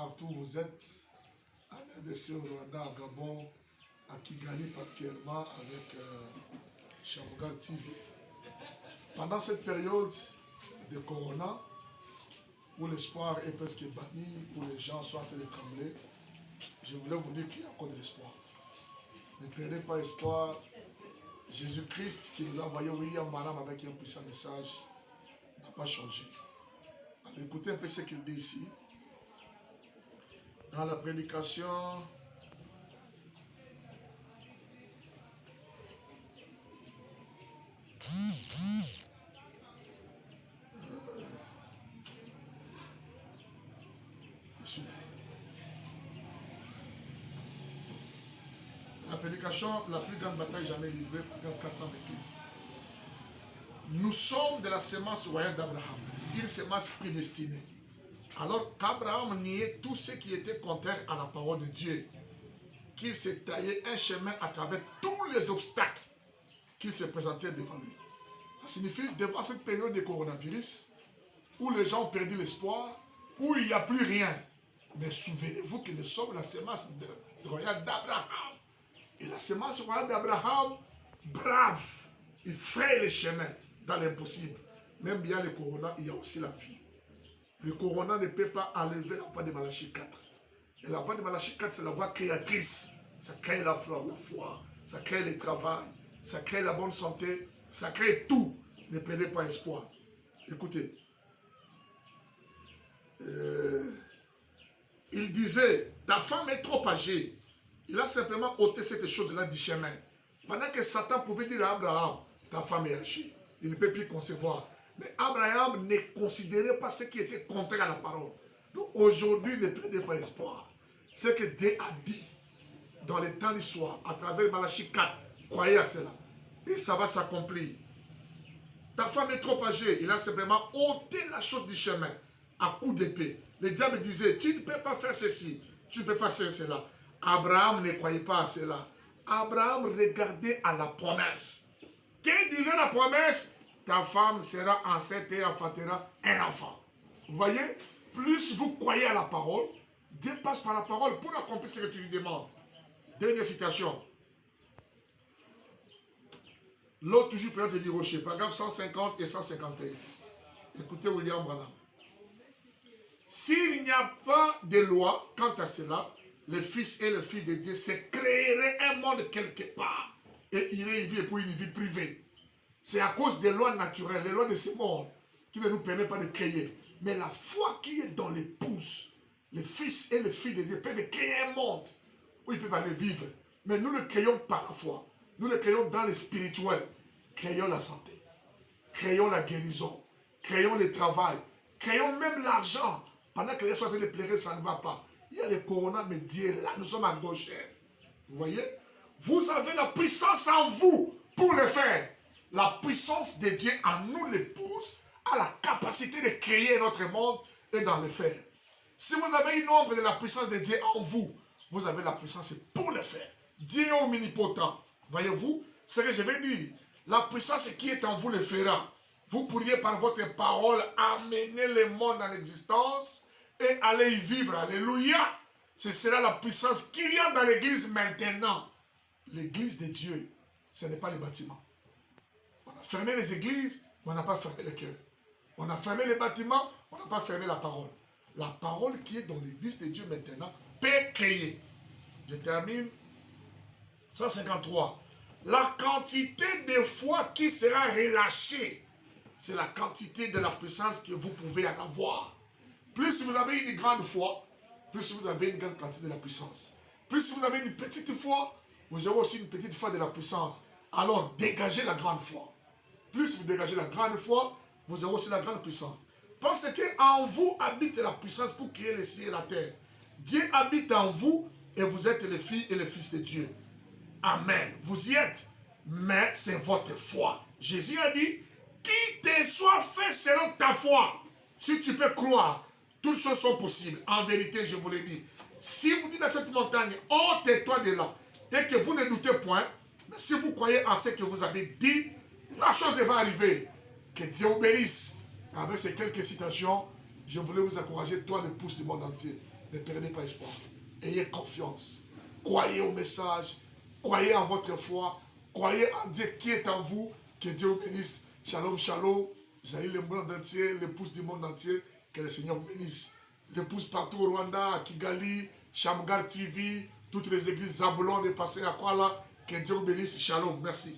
partout où vous êtes, à RDC, au Rwanda, à Gabon, à Kigali particulièrement, avec Shamogal TV. Pendant cette période de Corona, où l'espoir est presque banni, où les gens sont en train de trembler, je voulais vous dire qu'il y a encore de l'espoir. Ne perdez pas espoir. Jésus-Christ qui nous a envoyé William Branham avec un puissant message n'a pas changé. Alors, écoutez un peu ce qu'il dit ici. Dans la prédication, la plus grande bataille jamais livrée, paragraphe 428. Nous sommes de la sémence royale d'Abraham, une sémence prédestinée. Alors qu'Abraham niait tout ce qui était contraire à la parole de Dieu, qu'il s'est taillé un chemin à travers tous les obstacles qui se présentaient devant lui. Ça signifie, devant cette période de coronavirus, où les gens ont perdu l'espoir, où il n'y a plus rien. Mais souvenez-vous que nous sommes la sémence royale d'Abraham. Et la sémence royale d'Abraham, brave, il fraye les chemins dans l'impossible. Même bien le corona, il y a aussi la vie. Le corona ne peut pas enlever la voix de Malachie 4. Et la voix de Malachie 4, c'est la voix créatrice. Ça crée la foi, ça crée le travail, ça crée la bonne santé, ça crée tout. Ne perdez pas espoir. Écoutez. Il disait, ta femme est trop âgée. Il a simplement ôté cette chose-là du chemin. Pendant que Satan pouvait dire à Abraham, ta femme est âgée. Il ne peut plus concevoir. Mais Abraham ne considérait pas ce qui était contraire à la parole. Donc aujourd'hui, ne perdez pas espoir. Ce que Dieu a dit dans les temps d'histoire, à travers Malachie 4, croyez à cela. Et ça va s'accomplir. Ta femme est trop âgée. Il a simplement ôté la chose du chemin à coups d'épée. Le diable disait, tu ne peux pas faire ceci, tu ne peux pas faire cela. Abraham ne croyait pas à cela. Abraham regardait à la promesse. Que disait la promesse? Ta femme sera enceinte et enfantera un enfant. Vous voyez, plus vous croyez à la parole, Dieu passe par la parole pour accomplir ce que tu lui demandes. Dernière citation. L'autre toujours présente du rocher, paragraphe 150 et 151. Écoutez William Branham. S'il n'y a pas de loi quant à cela, le Fils et le Fils de Dieu se créeraient un monde quelque part et iraient y vivre pour une vie privée. C'est à cause des lois naturelles, les lois de ce monde, qui ne nous permettent pas de créer. Mais la foi qui est dans l'épouse, le Fils et le Fils de Dieu peuvent créer un monde où ils peuvent aller vivre. Mais nous le créons par la foi. Nous le créons dans le spirituel. Créons la santé. Créons la guérison. Créons le travail. Créons même l'argent. Pendant que les gens sont en train de pleurer, ça ne va pas. Il y a le corona, mais Dieu est là. Nous sommes à gauche. Vous voyez? Vous avez la puissance en vous pour le faire. La puissance de Dieu en nous, l'épouse, a la capacité de créer notre monde et d'en le faire. Si vous avez une ombre de la puissance de Dieu en vous, vous avez la puissance pour le faire. Dieu est omnipotent. Voyez-vous? Ce que je vais dire, la puissance qui est en vous le fera. Vous pourriez par votre parole amener le monde en existence et aller y vivre. Alléluia. Ce sera la puissance qu'il y a dans l'église maintenant. L'église de Dieu, ce n'est pas les bâtiments. On a fermé les églises, mais on n'a pas fermé le cœur. On a fermé les bâtiments, on n'a pas fermé la parole. La parole qui est dans l'église de Dieu maintenant peut créer. Je termine. 153. La quantité de foi qui sera relâchée, c'est la quantité de la puissance que vous pouvez en avoir. Plus vous avez une grande foi, plus vous avez une grande quantité de la puissance. Plus vous avez une petite foi, vous aurez aussi une petite foi de la puissance. Alors, dégagez la grande foi. Plus vous dégagez la grande foi, vous aurez aussi la grande puissance. Parce qu'en vous habite la puissance pour créer les cieux et la terre. Dieu habite en vous et vous êtes les filles et les fils de Dieu. Amen. Vous y êtes, mais c'est votre foi. Jésus a dit, qu'il te soit fait selon ta foi. Si tu peux croire, toutes choses sont possibles. En vérité, je vous le dis. Si vous dites à cette montagne, ôte-toi de là, et que vous ne doutez point, mais si vous croyez en ce que vous avez dit, la chose va arriver. Que Dieu vous bénisse. Avec ces quelques citations, je voulais vous encourager, toi, l'épouse du monde entier. Ne perdez pas espoir. Ayez confiance. Croyez au message. Croyez en votre foi. Croyez en Dieu qui est en vous. Que Dieu vous bénisse. Shalom, shalom. J'allais le monde entier, les pouces du monde entier. Que le Seigneur vous bénisse. Les pouces partout au Rwanda, à Kigali, Shamgar TV, toutes les églises Zabulon, de passer à Kuala. Que Dieu vous bénisse. Shalom. Merci.